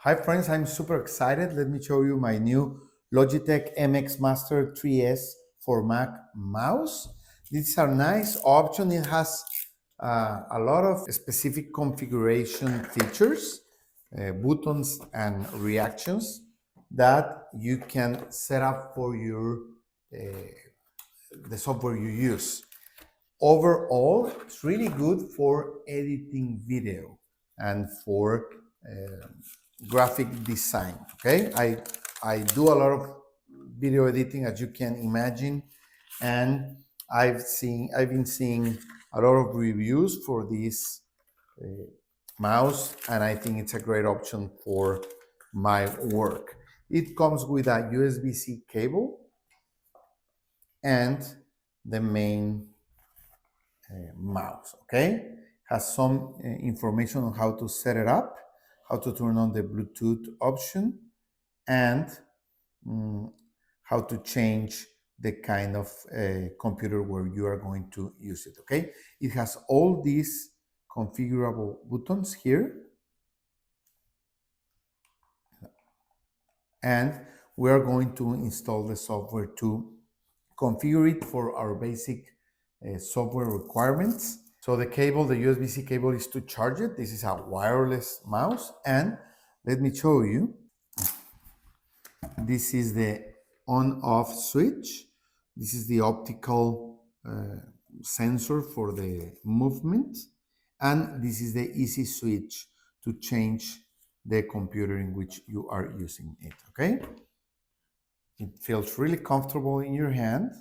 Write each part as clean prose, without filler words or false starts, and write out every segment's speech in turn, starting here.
Hi friends, I'm super excited. Let me show you my new Logitech MX Master 3S for Mac mouse. This is a nice option. It has a lot of specific configuration features, buttons and reactions that you can set up for your the software you use. Overall, it's really good for editing video and for graphic design. Okay, I do a lot of video editing, as you can imagine, and I've been seeing a lot of reviews for this mouse, and I think it's a great option for my work. It comes with a USB-C cable and the main mouse. Okay, has some information on how to set it up, how to turn on the Bluetooth option, and how to change the kind of computer where you are going to use it. Okay, it has all these configurable buttons here, and we are going to install the software to configure it for our basic software requirements. So the cable, the USB-C cable, is to charge it. This is a wireless mouse, and let me show you. This is the on-off switch. This is the optical sensor for the movement, and this is the easy switch to change the computer in which you are using it. Okay, it feels really comfortable in your hand,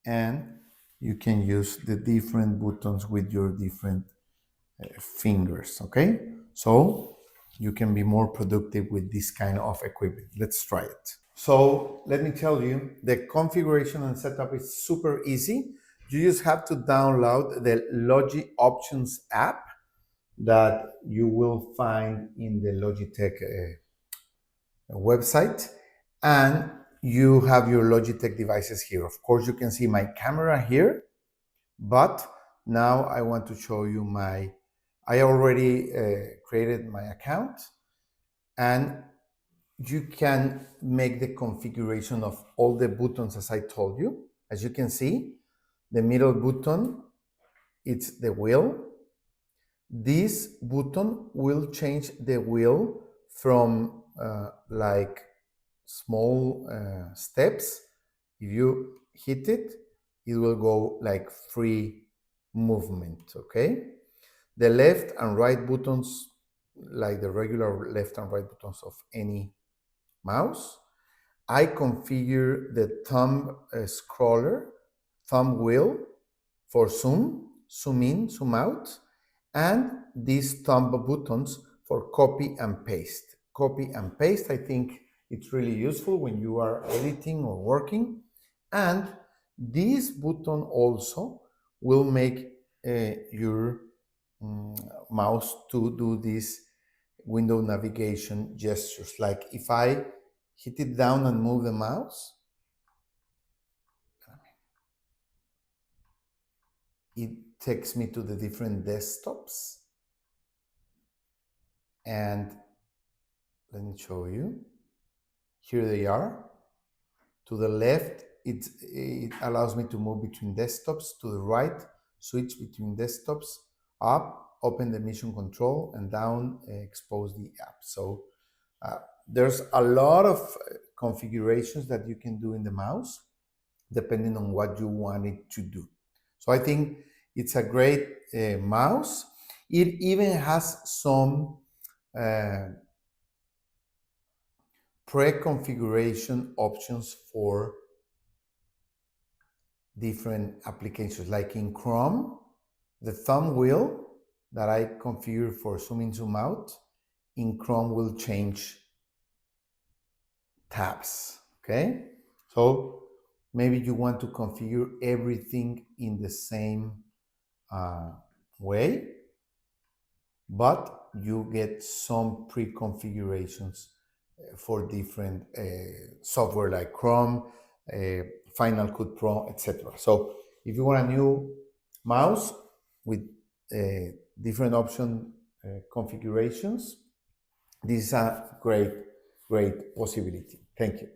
and you can use the different buttons with your different fingers. Okay, so you can be more productive with this kind of equipment. Let's try it. So let me tell you, the configuration and setup is super easy. You just have to download the Logi Options app that you will find in the Logitech website, and you have your Logitech devices here. Of course, you can see my camera here, but now I want to show you I already created my account, and you can make the configuration of all the buttons as I told you. As you can see, the middle button, it's the wheel. This button will change the wheel from like small steps. If you hit it, it will go like free movement, okay? The left and right buttons, like the regular left and right buttons of any mouse. I configure the thumb scroller, thumb wheel for zoom in, zoom out, and these thumb buttons for copy and paste. Copy and paste, I think it's really useful when you are editing or working. And this button also will make your mouse to do this window navigation gestures. Like if I hit it down and move the mouse, it takes me to the different desktops. And let me show you. Here they are. To the left, it allows me to move between desktops. To the right, switch between desktops. Up, open the mission control, and down, expose the app. So there's a lot of configurations that you can do in the mouse, depending on what you want it to do. So I think it's a great mouse. It even has some pre-configuration options for different applications. Like in Chrome, the thumb wheel that I configure for zoom in, zoom out, in Chrome will change tabs, okay? So maybe you want to configure everything in the same way, but you get some pre-configurations for different software like Chrome, Final Cut Pro, etc. So if you want a new mouse with different option configurations, This is a great, great possibility. Thank you.